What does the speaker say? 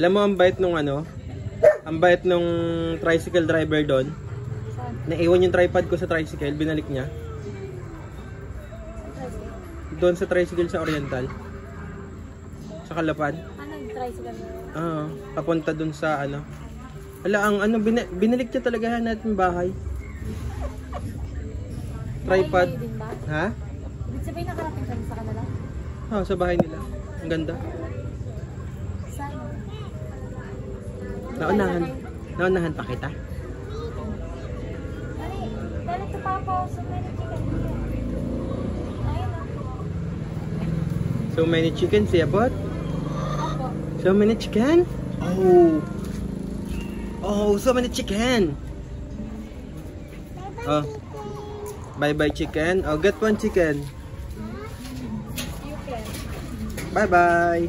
Alam mo ang bait nung ano? Ang bait nung tricycle driver doon. Naiwan yung tripod ko sa tricycle, binalik niya. Doon sa tricycle sa Oriental. Sa Kalapad. Anong tricycle? Papunta doon sa ano. Ala, ang ano, binalik niya talaga natin bahay. Tripod. Ha? Ibig sabihin nakarating kami sa kanila? Sa bahay nila. Ang ganda. Saan? Naunahan pa kita. Dali to Papa, so many chicken. Ayun o. So many chicken, siya bot? Opo. So many chicken? Oh, so many chicken. Oh. Bye-bye chicken. Oh, get one chicken. You can. Bye-bye.